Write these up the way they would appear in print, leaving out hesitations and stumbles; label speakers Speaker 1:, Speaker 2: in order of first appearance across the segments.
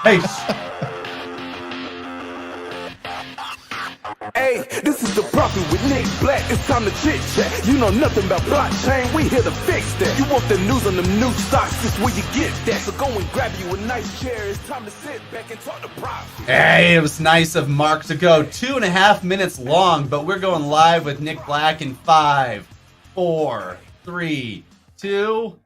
Speaker 1: Hey,
Speaker 2: Hey, this is the Prophet with Nick Black. It's time to chit chat. You know nothing about blockchain. We here to fix that. You want the news on them new stocks? This where you get that. So go and grab you a nice chair. It's time to sit back and talk to Prophet.
Speaker 1: hey, it was nice of Mark to go 2.5 minutes long, but we're going live with Nick Black in 5, 4, 3, 2.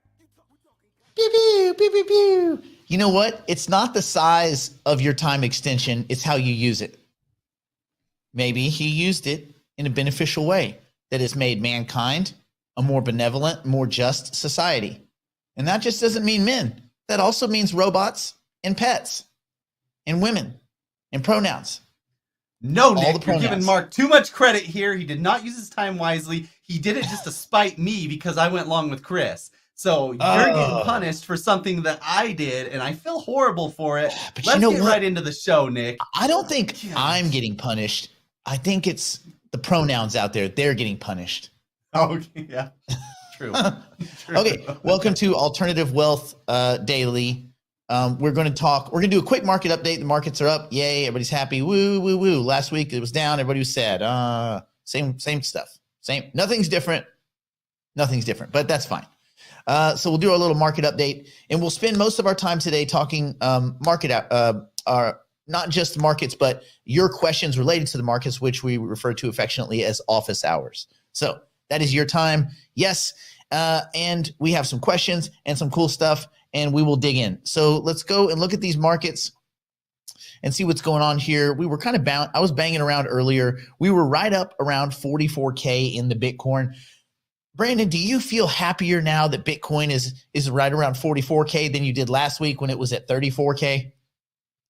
Speaker 3: Pew, pew, pew, pew, pew. You know what? It's not the size of your time extension. It's how you use it. Maybe he used it in a beneficial way that has made mankind a more benevolent, more just society. And that just doesn't mean men. That also means robots and pets and women and pronouns.
Speaker 1: No, Nick, you're giving Mark too much credit here. He did not use his time wisely. He did it just to spite me because I went along with Chris. So you're getting punished for something that I did, and I feel horrible for it.
Speaker 3: But
Speaker 1: Let's
Speaker 3: you know
Speaker 1: get
Speaker 3: what?
Speaker 1: right into the show, Nick.
Speaker 3: I don't think I'm getting punished. I think it's the pronouns out there. They're getting punished.
Speaker 1: Oh, yeah. True.
Speaker 3: Okay, welcome to Alternative Wealth Daily. We're going to do a quick market update. The markets are up. Yay, everybody's happy. Woo, woo, woo. Last week it was down. Everybody was sad. Same stuff. Same. Nothing's different. Nothing's different, but that's fine. So we'll do our little market update, and we'll spend most of our time today talking not just the markets, but your questions related to the markets, which we refer to affectionately as office hours. So that is your time. Yes. And we have some questions and some cool stuff, and we will dig in. So let's go and look at these markets and see what's going on here. We were kind of I was banging around earlier. We were right up around 44K in the Bitcoin. Brandon, do you feel happier now that Bitcoin is right around 44K than you did last week when it was at 34K?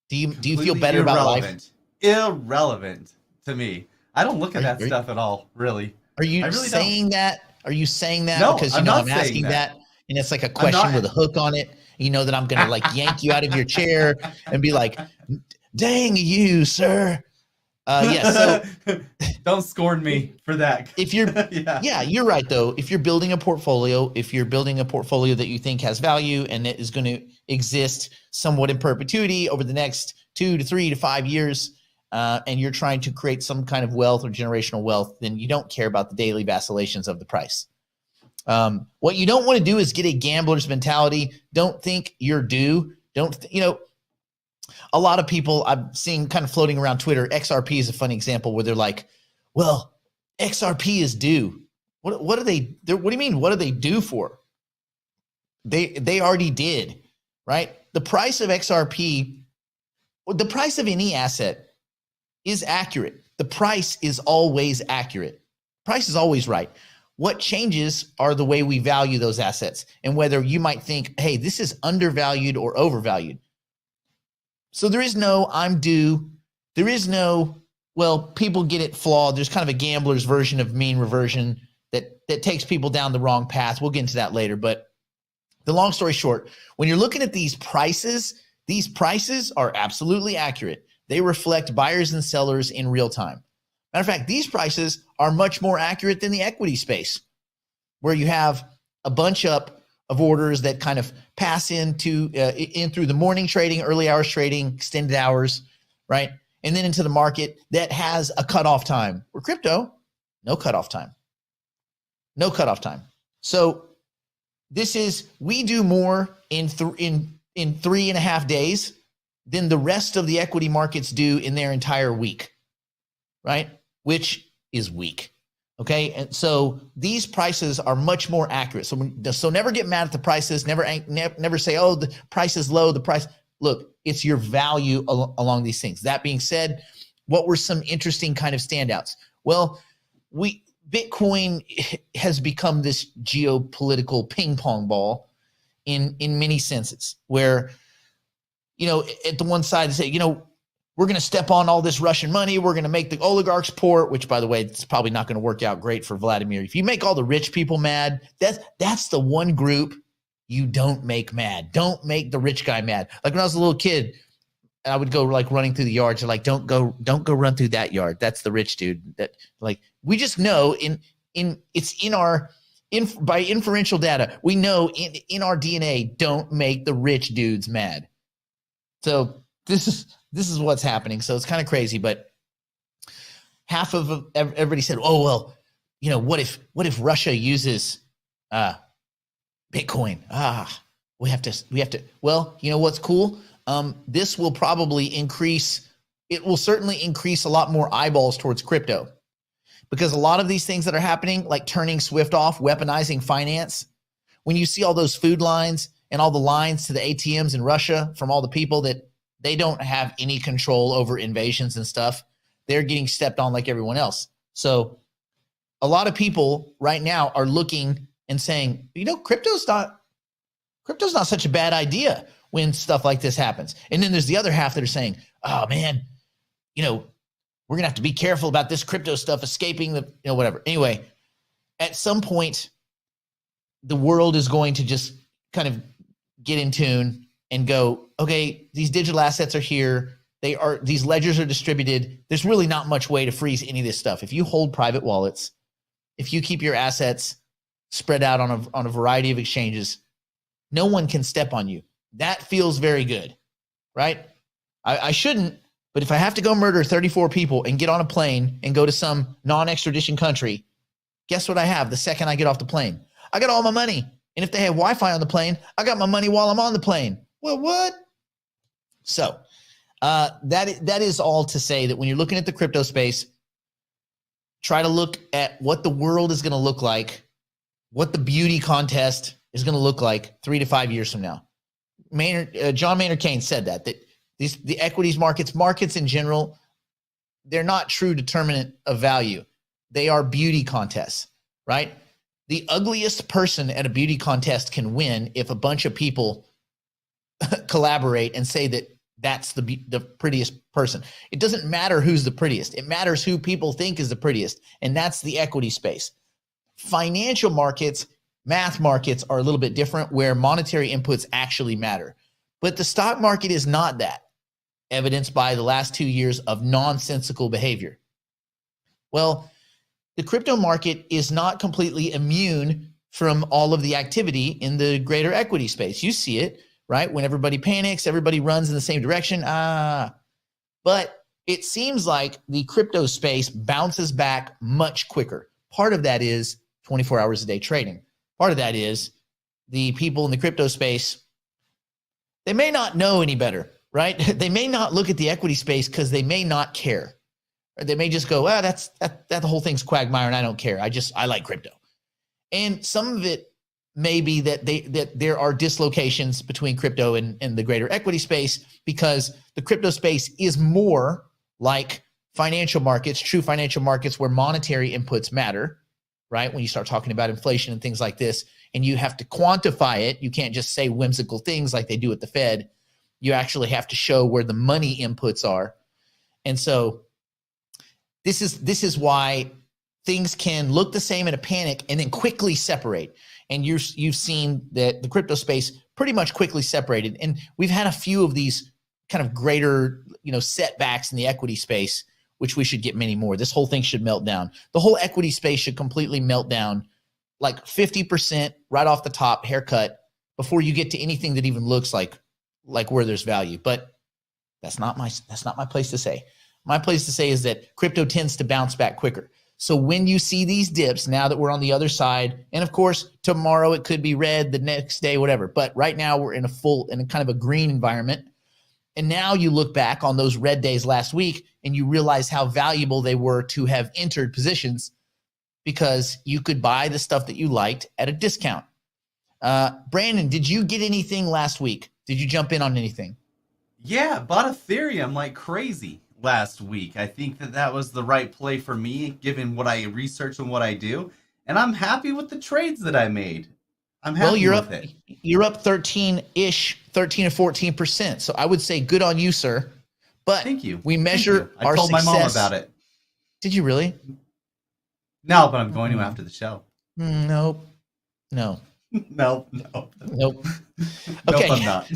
Speaker 3: Do you feel better about life?
Speaker 1: Irrelevant to me. I don't look at that stuff at all, really.
Speaker 3: Are you saying that? Are you saying that
Speaker 1: No,
Speaker 3: because
Speaker 1: I'm
Speaker 3: I'm asking that, and it's like a question with a hook on it? You know that I'm gonna like yank you out of your chair and be like, "Dang you, sir." So
Speaker 1: don't scorn me for that.
Speaker 3: If you're, yeah, you're right though. If you're building a portfolio, that you think has value and it is going to exist somewhat in perpetuity over the next 2 to 3 to 5 years, and you're trying to create some kind of wealth or generational wealth, then you don't care about the daily vacillations of the price. What you don't want to do is get a gambler's mentality. Don't think you're due. A lot of people I've seen kind of floating around Twitter. XRP is a funny example where they're like, well, XRP is due. What are they? What do you mean? What do they due for? They already did, right? The price of XRP, the price of any asset is accurate. The price is always accurate. Price is always right. What changes are the way we value those assets and whether you might think, hey, this is undervalued or overvalued. So there is no I'm due. There is no, well, people get it flawed. There's kind of a gambler's version of mean reversion that takes people down the wrong path. We'll get into that later. But the long story short, when you're looking at these prices are absolutely accurate. They reflect buyers and sellers in real time. Matter of fact, these prices are much more accurate than the equity space, where you have a bunch up of orders that kind of pass in through the morning trading, early hours trading, extended hours, right? And then into the market that has a cutoff time. For crypto, no cutoff time. No cutoff time. So we do more in 3.5 days than the rest of the equity markets do in their entire week, right? Which is weak. Okay, and so these prices are much more accurate. So never get mad at the prices. Never say, "Oh, the price is low." The price. Look, it's your value along these things. That being said, what were some interesting kind of standouts? Well, Bitcoin has become this geopolitical ping pong ball in many senses, where at the one side they say, we're going to step on all this Russian money. We're going to make the oligarchs poor, which, by the way, it's probably not going to work out great for Vladimir. If you make all the rich people mad, that's the one group you don't make mad. Don't make the rich guy mad. Like when I was a little kid, I would go like running through the yards. Like, don't go run through that yard. That's the rich dude. That like we just know by inferential data, we know in our DNA, don't make the rich dudes mad. So this is what's happening. So it's kind of crazy, but half of everybody said, oh, well, you know, what if Russia uses Bitcoin? We have to, well, you know, what's cool? This will probably increase. It will certainly increase a lot more eyeballs towards crypto, because a lot of these things that are happening, like turning SWIFT off, weaponizing finance, when you see all those food lines and all the lines to the ATMs in Russia from all the people that they don't have any control over invasions and stuff, they're getting stepped on like everyone else. So a lot of people right now are looking and saying, you know, crypto's not such a bad idea when stuff like this happens. And then there's the other half that are saying, oh man, you know, we're going to have to be careful about this crypto stuff escaping the, you know, whatever. Anyway, at some point, the world is going to just kind of get in tune and go, okay, these digital assets are here. These ledgers are distributed. There's really not much way to freeze any of this stuff. If you hold private wallets, if you keep your assets spread out on a variety of exchanges, no one can step on you. That feels very good, right? I shouldn't, but if I have to go murder 34 people and get on a plane and go to some non-extradition country, guess what I have the second I get off the plane? I got all my money. And if they have Wi-Fi on the plane, I got my money while I'm on the plane. Well, what? So that is all to say that when you're looking at the crypto space, try to look at what the world is going to look like, what the beauty contest is going to look like 3 to 5 years from now. John Maynard Keynes said that the equities markets in general, they're not true determinant of value. They are beauty contests, right? The ugliest person at a beauty contest can win if a bunch of people collaborate and say that that's the prettiest person. It doesn't matter who's the prettiest. It matters who people think is the prettiest, and that's the equity space. Financial markets, math markets are a little bit different, where monetary inputs actually matter. But the stock market is not that, evidenced by the last 2 years of nonsensical behavior. Well, the crypto market is not completely immune from all of the activity in the greater equity space. You see it, right? When everybody panics, everybody runs in the same direction. But it seems like the crypto space bounces back much quicker. Part of that is 24 hours a day trading. Part of that is the people in the crypto space, they may not know any better, right? They may not look at the equity space because they may not care. Or they may just go, that the whole thing's quagmire and I don't care. I like crypto. And some of it may be that there are dislocations between crypto and the greater equity space, because the crypto space is more like financial markets, true financial markets, where monetary inputs matter, right? When you start talking about inflation and things like this, and you have to quantify it, you can't just say whimsical things like they do at the Fed. You actually have to show where the money inputs are. And so this is why things can look the same in a panic and then quickly separate. And you've seen that the crypto space pretty much quickly separated. And we've had a few of these kind of greater, setbacks in the equity space, which we should get many more. This whole thing should melt down. The whole equity space should completely melt down, like 50% right off the top, haircut, before you get to anything that even looks like where there's value. But that's not my place to say. My place to say is that crypto tends to bounce back quicker. So when you see these dips, now that we're on the other side, and of course, tomorrow it could be red, the next day, whatever. But right now we're in a kind of a green environment. And now you look back on those red days last week and you realize how valuable they were to have entered positions, because you could buy the stuff that you liked at a discount. Brandon, did you get anything last week? Did you jump in on anything?
Speaker 1: Yeah, bought Ethereum like crazy last week. I think that was the right play for me, given what I research and what I do. And I'm happy with the trades that I made. I'm happy with it.
Speaker 3: You're up 13 or 14%. So I would say good on you, sir. But
Speaker 1: thank you.
Speaker 3: We measure our success.
Speaker 1: I told my mom about it.
Speaker 3: Did you really?
Speaker 1: No, but I'm going to after the show.
Speaker 3: Nope. No.
Speaker 1: Nope.
Speaker 3: Okay.
Speaker 1: Nope, I'm not.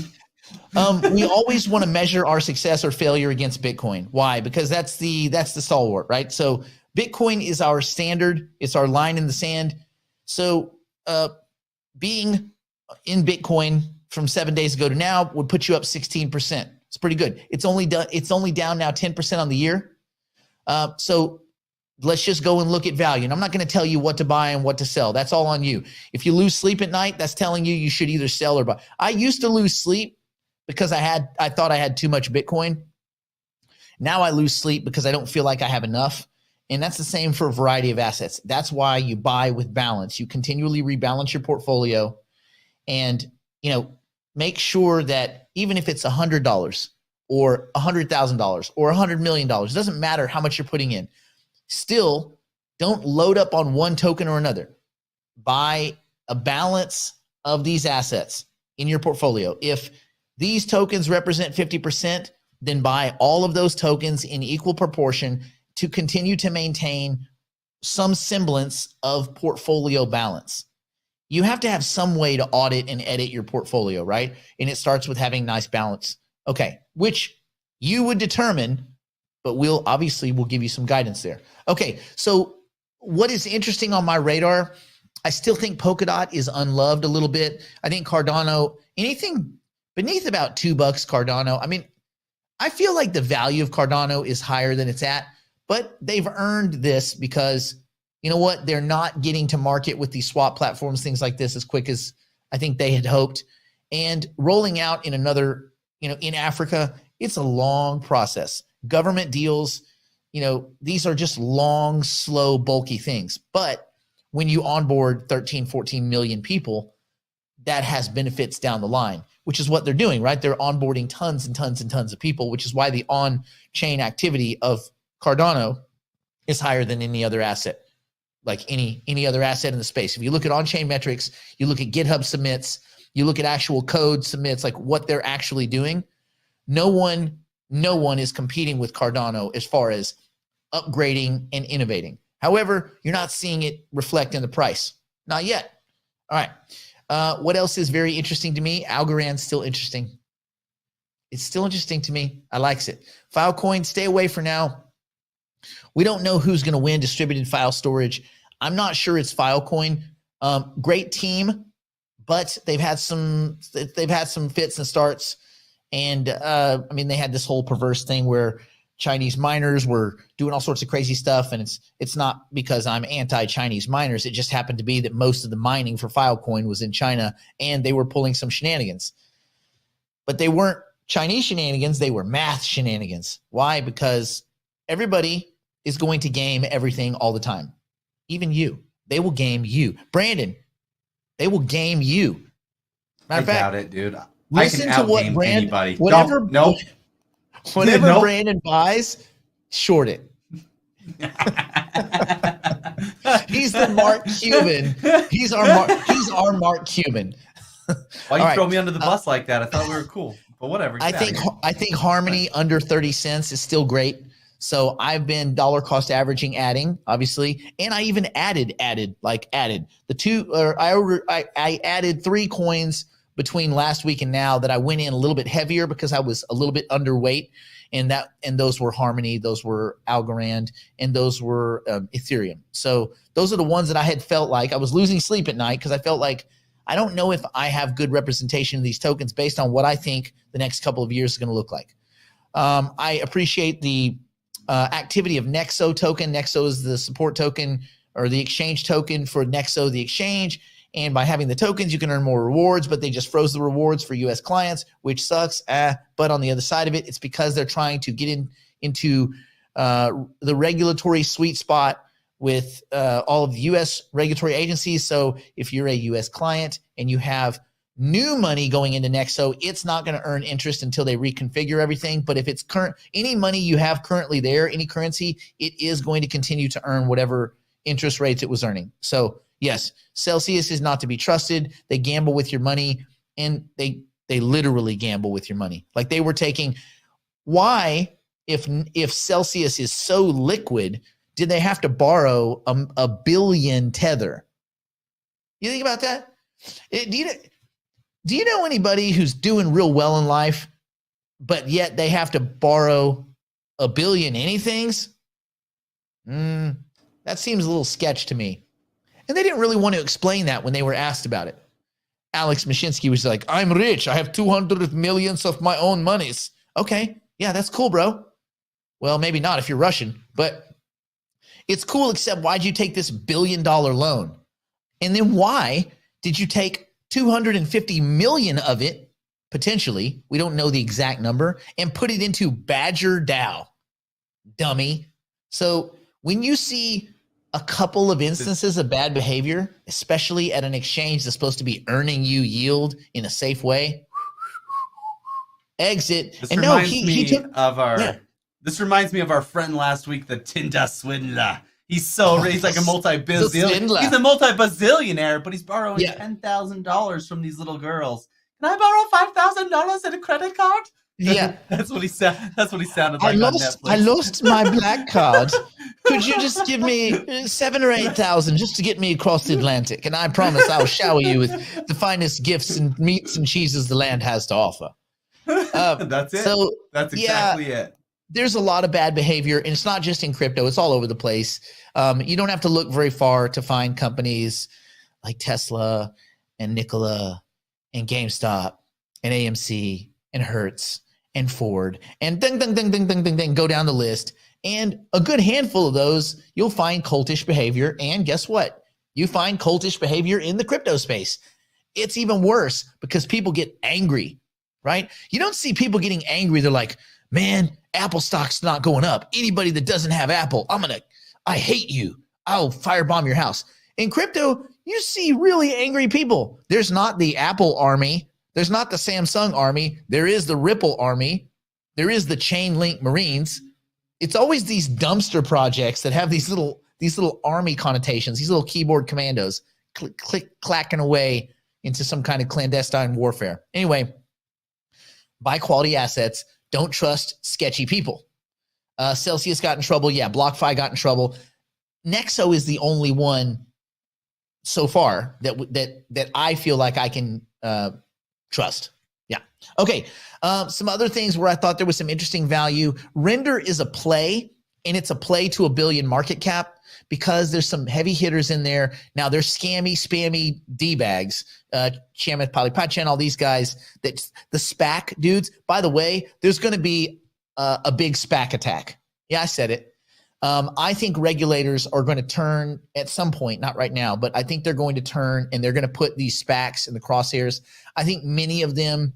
Speaker 3: We always want to measure our success or failure against Bitcoin. Why? Because that's the stalwart, right? So Bitcoin is our standard. It's our line in the sand. So being in Bitcoin from 7 days ago to now would put you up 16%. It's pretty good. It's only down now 10% on the year. So let's just go and look at value. And I'm not going to tell you what to buy and what to sell. That's all on you. If you lose sleep at night, that's telling you should either sell or buy. I used to lose sleep because I thought I had too much Bitcoin. Now I lose sleep because I don't feel like I have enough. And that's the same for a variety of assets. That's why you buy with balance. You continually rebalance your portfolio and, make sure that even if it's $100 or $100,000 or $100 million, it doesn't matter how much you're putting in. Still, don't load up on one token or another. Buy a balance of these assets in your portfolio. If these tokens represent 50%, then buy all of those tokens in equal proportion to continue to maintain some semblance of portfolio balance. You have to have some way to audit and edit your portfolio, right? And it starts with having nice balance. Okay, which you would determine, but we'll give you some guidance there. Okay, so what is interesting on my radar, I still think Polkadot is unloved a little bit. I think Cardano, anything beneath about $2 Cardano, I mean, I feel like the value of Cardano is higher than it's at, but they've earned this because you know what? They're not getting to market with these swap platforms, things like this, as quick as I think they had hoped. And rolling out in another, in Africa, it's a long process. Government deals, these are just long, slow, bulky things. But when you onboard 13, 14 million people, that has benefits down the line, which is what they're doing, right? They're onboarding tons and tons and tons of people, which is why the on-chain activity of Cardano is higher than any other asset. Like any other asset in the space. If you look at on-chain metrics, you look at GitHub submits, you look at actual code submits, like what they're actually doing, no one is competing with Cardano as far as upgrading and innovating. However, you're not seeing it reflect in the price. Not yet. All right. What else is very interesting to me? Algorand's still interesting. It's still interesting to me. I likes it. Filecoin, stay away for now. We don't know who's going to win distributed file storage. I'm not sure it's Filecoin. Great team, but they've had some fits and starts. And they had this whole perverse thing where Chinese miners were doing all sorts of crazy stuff. And it's not because I'm anti-Chinese miners. It just happened to be that most of the mining for Filecoin was in China, and they were pulling some shenanigans. But they weren't Chinese shenanigans. They were math shenanigans. Why? Because everybody is going to game everything all the time. Even you. They will game you. Brandon, they will game you.
Speaker 1: I doubt it, dude.
Speaker 3: Listen to what
Speaker 1: anybody.
Speaker 3: Whatever
Speaker 1: Nope.
Speaker 3: Brandon buys, short it. He's the Mark Cuban. He's our Mark Cuban.
Speaker 1: Why you throw me under the bus like that? I thought we were cool. But whatever.
Speaker 3: I think Harmony under 30 cents is still great. So I've been dollar cost averaging, adding, obviously, and I even added the two, or I added 3 coins between last week and now that I went in a little bit heavier because I was a little bit underweight, and those were Harmony, those were Algorand, and those were Ethereum. So those are the ones that I had felt like I was losing sleep at night because I felt like I don't know if I have good representation of these tokens based on what I think the next couple of years is going to look like. I appreciate the activity of Nexo token. Nexo is the support token or the exchange token for Nexo, the exchange. And by having the tokens, you can earn more rewards, but they just froze the rewards for US clients, which sucks. But on the other side of it, it's because they're trying to get into the regulatory sweet spot with all of the US regulatory agencies. So if you're a US client and you have new money going into Nexo, it's not going to earn interest until they reconfigure everything. But if it's any money you have currently there, any currency, it is going to continue to earn whatever interest rates it was earning. So yes, Celsius is not to be trusted. They gamble with your money, and they literally gamble with your money. Like they were taking, why, if Celsius is so liquid, did they have to borrow a billion Tether? You think about that? Do you know anybody who's doing real well in life, but yet they have to borrow a billion anythings? That seems a little sketch to me. And they didn't really want to explain that when they were asked about it. Alex Mashinsky was like, I'm rich. I have 200 millions of my own monies. Okay. Yeah, that's cool, bro. Well, maybe not if you're Russian, but it's cool, except why'd you take this $1 billion loan? And then why did you take 250 million of it, potentially, we don't know the exact number, and put it into Badger DAO, dummy? So when you see a couple of instances of bad behavior, especially at an exchange that's supposed to be earning you yield in a safe way, exit.
Speaker 1: This
Speaker 3: and
Speaker 1: reminds
Speaker 3: no,
Speaker 1: me
Speaker 3: he took,
Speaker 1: of our.
Speaker 3: yeah.
Speaker 1: This reminds me of our friend last week, the Tinder swindler. He's so rich. He's like a multi-bazillionaire. He's a multi-bazillionaire, but he's borrowing $10,000 from these little girls. Can I borrow $5,000 in a credit card?
Speaker 3: Yeah,
Speaker 1: that's what he said. That's what he sounded like on Netflix.
Speaker 3: I lost my black card. Could you just give me 7,000 or 8,000 just to get me across the Atlantic? And I promise I'll shower you with the finest gifts and meats and cheeses the land has to offer.
Speaker 1: That's it. So that's exactly it.
Speaker 3: There's a lot of bad behavior, and it's not just in crypto. It's all over the place. You don't have to look very far to find companies like Tesla and Nikola and GameStop and AMC and Hertz and Ford and ding, go down the list. And a good handful of those, you'll find cultish behavior. And guess what? You find cultish behavior in the crypto space. It's even worse because people get angry, right? You don't see people getting angry. They're like, man, Apple stock's not going up. Anybody that doesn't have Apple, I hate you. I'll firebomb your house. In crypto, you see really angry people. There's not the Apple army. There's not the Samsung army. There is the Ripple army. There is the Chainlink Marines. It's always these dumpster projects that have these little army connotations, these little keyboard commandos, clacking away into some kind of clandestine warfare. Anyway, buy quality assets. Don't trust sketchy people. Celsius got in trouble. Yeah, BlockFi got in trouble. Nexo is the only one so far that I feel like I can trust. Yeah. Okay. Some other things where I thought there was some interesting value. Render is a play, and it's a play to $1 billion market cap because there's some heavy hitters in there. Now there's scammy, spammy D-bags, Chamath Palihapitiya, all these guys, that the SPAC dudes. By the way, there's going to be a big SPAC attack. Yeah, I said it. I think regulators are going to turn at some point, not right now, but I think they're going to turn and they're going to put these SPACs in the crosshairs. I think many of them,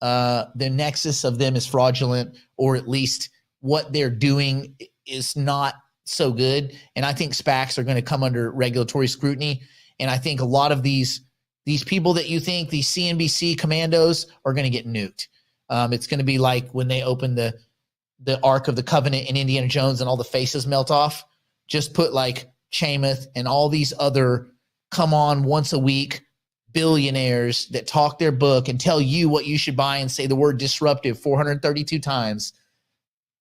Speaker 3: the nexus of them is fraudulent, or at least what they're doing is not so good. And I think SPACs are going to come under regulatory scrutiny. And I think a lot of these people that you think, these CNBC commandos, are going to get nuked. It's going to be like when they open the Ark of the Covenant in Indiana Jones and all the faces melt off. Just put like Chamath and all these other come on once a week billionaires that talk their book and tell you what you should buy and say the word disruptive 432 times.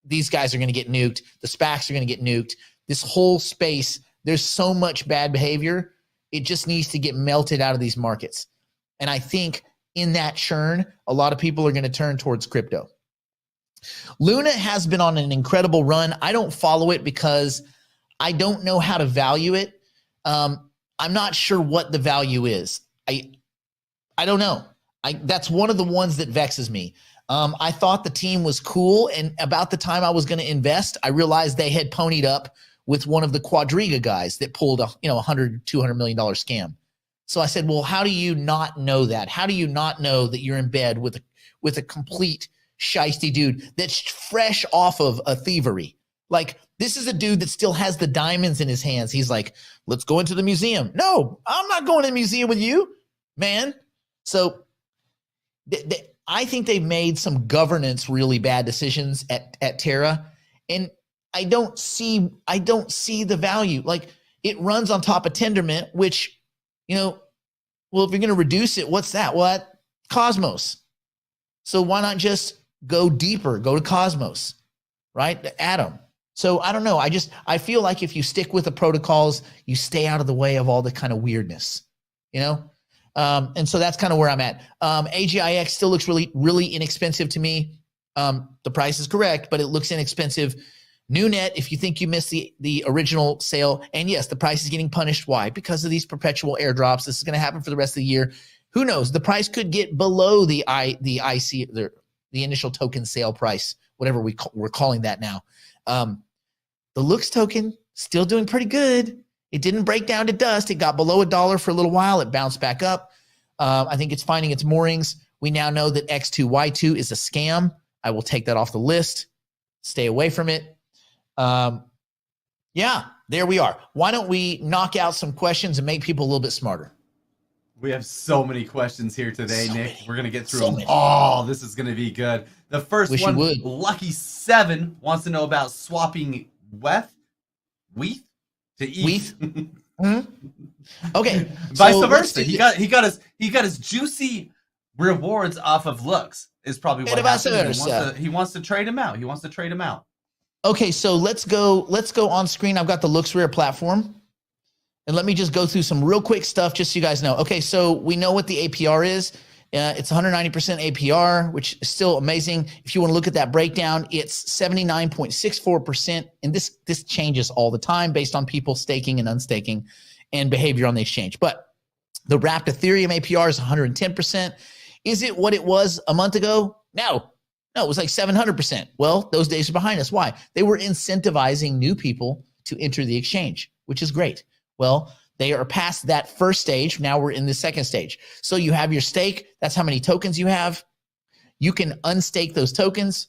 Speaker 3: These guys are going to get nuked. The SPACs are going to get nuked. This whole space, there's so much bad behavior. It just needs to get melted out of these markets. And I think in that churn, a lot of people are going to turn towards crypto. Luna has been on an incredible run. I don't follow it because I don't know how to value it. I'm not sure what the value is. I don't know. That's one of the ones that vexes me. I thought the team was cool, and about the time I was going to invest, I realized they had ponied up with one of the Quadriga guys that pulled a $100-200 million scam. So I said, well, how do you not know that? How do you not know that you're in bed with a complete shiesty dude that's fresh off of a thievery? Like, this is a dude that still has the diamonds in his hands. He's like, let's go into the museum. No, I'm not going to the museum with you, man. So I think they've made some governance really bad decisions at Terra, and I don't see the value. Like, it runs on top of Tendermint, which, well, if you're going to reduce it, what's that? What? Cosmos. So why not just go deeper, go to Cosmos, right? The Atom. So I don't know. I feel like if you stick with the protocols, you stay out of the way of all the kind of weirdness, and so that's kind of where I'm at. AGIX still looks really, really inexpensive to me. The price is correct, but it looks inexpensive. NewNet, if you think you missed the original sale, and yes, the price is getting punished. Why? Because of these perpetual airdrops. This is going to happen for the rest of the year. Who knows? The price could get below the the initial token sale price, whatever we're calling that now. The Looks token still doing pretty good. It didn't break down to dust. It got below $1 for a little while. It bounced back up. I think it's finding its moorings. We now know that X2Y2 is a scam. I will take that off the list. Stay away from it. Yeah, there we are. Why don't we knock out some questions and make people a little bit smarter?
Speaker 1: We have so many questions here today, Nick. Many. We're going to get through them
Speaker 3: many.
Speaker 1: all. This is going to be good. The first one, Lucky7 wants to know about swapping WETH to ETH.
Speaker 3: Okay.
Speaker 1: Vice versa. He got his juicy rewards off of Looks is probably what happened. He wants to trade him out.
Speaker 3: Okay, so let's go on screen. I've got the LooksRare platform. And let me just go through some real quick stuff just so you guys know. Okay, so we know what the APR is. It's 190% APR, which is still amazing. If you want to look at that breakdown, it's 79.64%. And this changes all the time based on people staking and unstaking and behavior on the exchange. But the wrapped Ethereum APR is 110%. Is it what it was a month ago? No, it was like 700%. Well, those days are behind us. Why? They were incentivizing new people to enter the exchange, which is great. Well, they are past that first stage. Now we're in the second stage. So you have your stake. That's how many tokens you have. You can unstake those tokens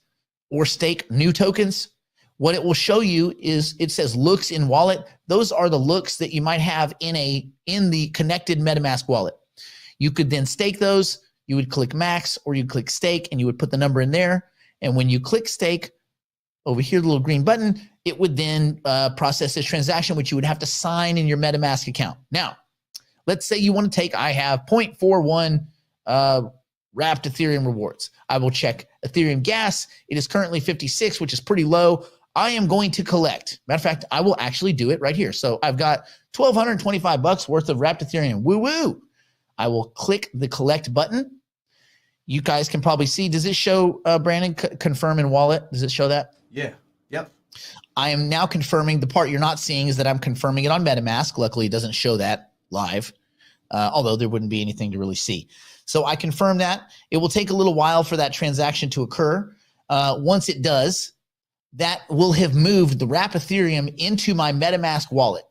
Speaker 3: or stake new tokens. What it will show you is it says Looks in wallet. Those are the Looks that you might have in the connected MetaMask wallet. You could then stake those. You would click max or you'd click stake and you would put the number in there. And when you click stake over here, the little green button, it would then process this transaction, which you would have to sign in your MetaMask account. Now, let's say you want to take, I have 0.41 wrapped Ethereum rewards. I will check Ethereum gas. It is currently 56, which is pretty low. I am going to collect. Matter of fact, I will actually do it right here. So I've got $1,225 worth of wrapped Ethereum. Woo-woo. I will click the collect button. You guys can probably see, does it show, Brandon, confirm in wallet? Does it show that?
Speaker 1: Yeah. Yep.
Speaker 3: I am now confirming. The part you're not seeing is that I'm confirming it on MetaMask. Luckily, it doesn't show that live, although there wouldn't be anything to really see. So I confirm that. It will take a little while for that transaction to occur. Once it does, that will have moved the wrap Ethereum into my MetaMask wallet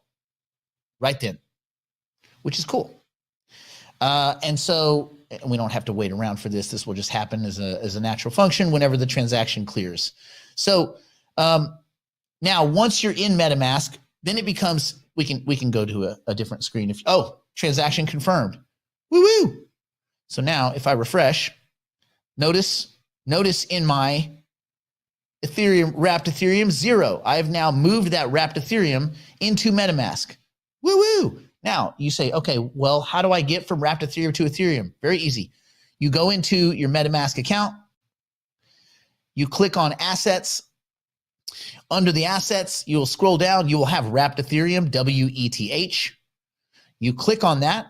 Speaker 3: right then, which is cool. And so we don't have to wait around for this. This will just happen as a natural function whenever the transaction clears. So now once you're in MetaMask, then it becomes, we can go to a different screen. Transaction confirmed. Woo-woo. So now if I refresh, notice in my Ethereum, wrapped Ethereum 0, I have now moved that wrapped Ethereum into MetaMask. Woo-woo. Now you say, okay, well, how do I get from wrapped Ethereum to Ethereum? Very easy. You go into your MetaMask account. You click on assets. Under the assets, you'll scroll down. You will have wrapped Ethereum, WETH. You click on that,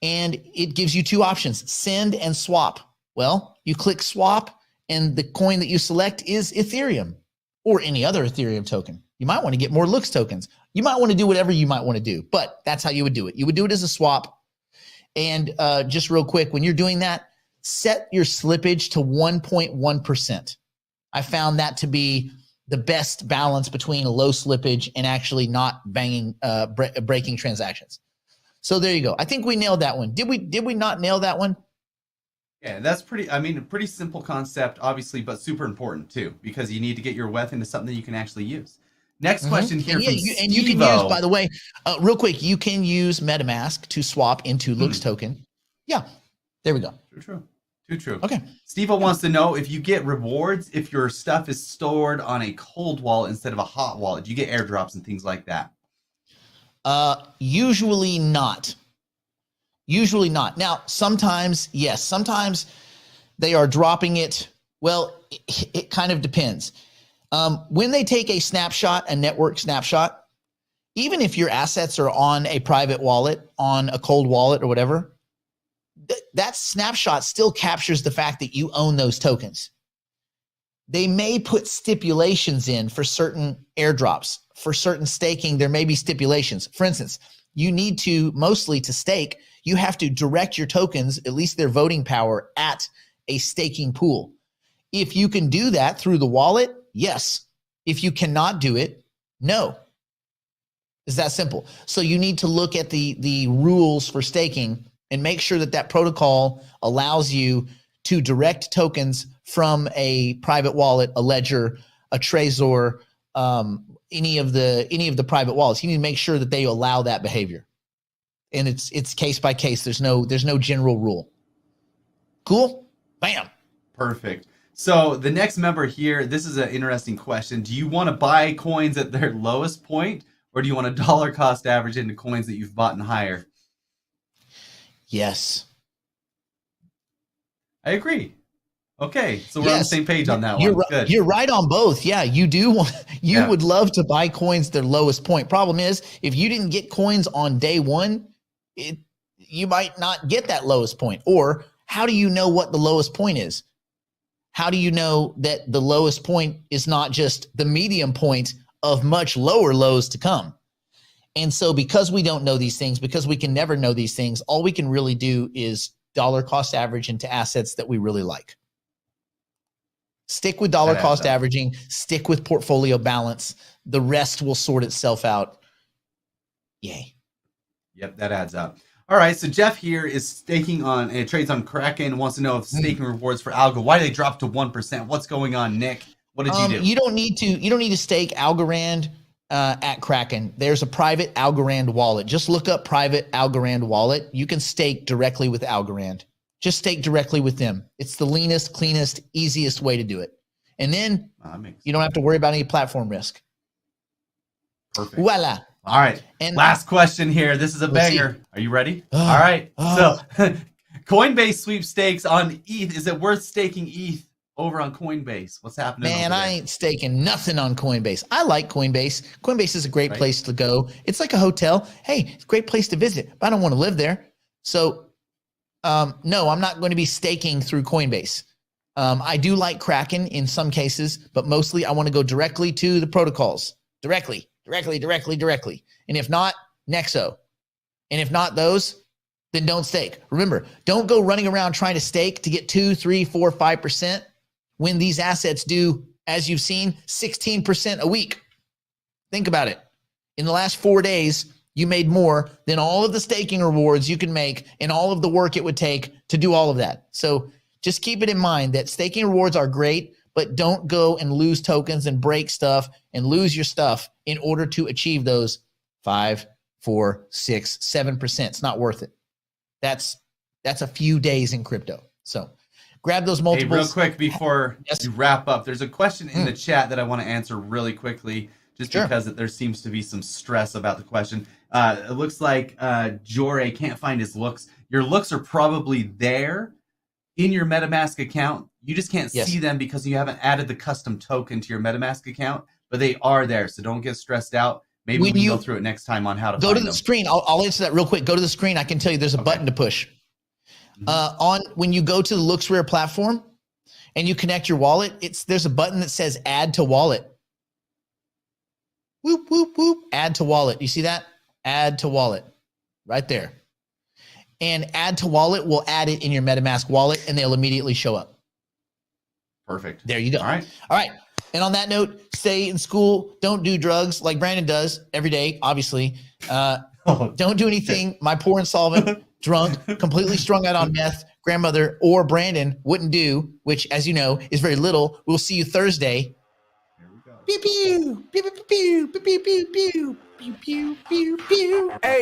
Speaker 3: and it gives you two options, send and swap. Well, you click swap, and the coin that you select is Ethereum or any other Ethereum token. You might want to get more Looks tokens. You might want to do whatever you might want to do, but that's how you would do it. You would do it as a swap. And just real quick, when you're doing that, set your slippage to 1.1%. I found that to be the best balance between a low slippage and actually not banging, breaking transactions. So there you go. I think we nailed that one. Did we not nail that one?
Speaker 1: Yeah, that's a pretty simple concept, obviously, but super important too, because you need to get your WETH into something you can actually use. Next question here from Steve-O.
Speaker 3: And you can use, by the way, real quick, you can use MetaMask to swap into Looks token. Yeah, there we go.
Speaker 1: Too true.
Speaker 3: Okay.
Speaker 1: Steve-O wants to know if you get rewards if your stuff is stored on a cold wallet instead of a hot wallet. Do you get airdrops and things like that?
Speaker 3: Usually not. Usually not. Now, sometimes, yes. Sometimes they are dropping it. Well, it kind of depends. When they take a snapshot, a network snapshot, even if your assets are on a private wallet, on a cold wallet or whatever, that snapshot still captures the fact that you own those tokens. They may put stipulations in for certain airdrops, for certain staking. There may be stipulations. For instance, you need to, mostly to stake, you have to direct your tokens, at least their voting power, at a staking pool. If you can do that through the wallet, yes. If you cannot do it, no. It's that simple. So you need to look at the rules for staking and make sure that that protocol allows you to direct tokens from a private wallet, a ledger, a Trezor, any of the private wallets. You need to make sure that they allow that behavior. And it's case by case. There's no general rule. Cool? Bam.
Speaker 1: Perfect. So the next member here, this is an interesting question. Do you want to buy coins at their lowest point, or do you want a dollar cost average into coins that you've bought and higher?
Speaker 3: Yes.
Speaker 1: I agree. Okay, so we're on the same page on that one. Good.
Speaker 3: You're right on both. Yeah, you do want, would love to buy coins at their lowest point. Problem is, if you didn't get coins on day one, you might not get that lowest point. Or how do you know what the lowest point is? How do you know that the lowest point is not just the medium point of much lower lows to come? And so because we don't know these things, because we can never know these things, all we can really do is dollar cost average into assets that we really like. Stick with dollar cost averaging, stick with portfolio balance. The rest will sort itself out. Yay.
Speaker 1: Yep, that adds up. All right, so Jeff here is staking on, and trades on KRAKEN, wants to know if staking rewards for Algo, why did they drop to 1%? What's going on, Nick? What did you do?
Speaker 3: You don't need to stake Algorand at KRAKEN. There's a private Algorand wallet. Just look up private Algorand wallet. You can stake directly with Algorand. Just stake directly with them. It's the leanest, cleanest, easiest way to do it. And then you don't have to worry about any platform risk.
Speaker 1: Perfect.
Speaker 3: Voila.
Speaker 1: All right. And last question here. This is a banger. Are you ready? All right. So Coinbase sweepstakes on ETH. Is it worth staking ETH over on Coinbase? What's happening?
Speaker 3: Man, I ain't staking nothing on Coinbase. I like Coinbase. Coinbase is a great place to go. It's like a hotel. Hey, it's a great place to visit, but I don't want to live there. So no, I'm not going to be staking through Coinbase. I do like KRAKEN in some cases, but mostly I want to go directly to the protocols. Directly. And if not, Nexo. And if not those, then don't stake. Remember, don't go running around trying to stake to get 2, 3, 4, 5% when these assets do, as you've seen, 16% a week. Think about it. In the last 4 days, you made more than all of the staking rewards you can make and all of the work it would take to do all of that. So just keep it in mind that staking rewards are great, but don't go and lose tokens and break stuff and lose your stuff in order to achieve those 5, 4, 6, 7%. It's not worth it. That's a few days in crypto. So grab those multiples.
Speaker 1: Hey, real quick before you wrap up, there's a question in the chat that I want to answer really quickly, just because there seems to be some stress about the question. It looks like Jore can't find his looks. Your looks are probably there in your MetaMask account. You just can't see them because you haven't added the custom token to your MetaMask account, but they are there. So don't get stressed out. Maybe we can go through it next time on how to
Speaker 3: go to the screen. I'll answer that real quick. Go to the screen. I can tell you there's a button to push. When you go to the LooksRare platform and you connect your wallet, there's a button that says add to wallet. Whoop, whoop, whoop. Add to wallet. You see that? Add to wallet right there. And add to wallet will add it in your MetaMask wallet and they'll immediately show up.
Speaker 1: Perfect.
Speaker 3: There you go.
Speaker 1: All right.
Speaker 3: All right. And on that note, stay in school. Don't do drugs like Brandon does every day, obviously. Don't do anything my poor insolvent, drunk, completely strung out on meth grandmother or Brandon wouldn't do, which, as you know, is very little. We'll see you Thursday.
Speaker 1: Here we go.
Speaker 3: Pew, pew, pew, pew, pew, pew, pew, pew, pew, pew, pew, pew.
Speaker 2: Hey.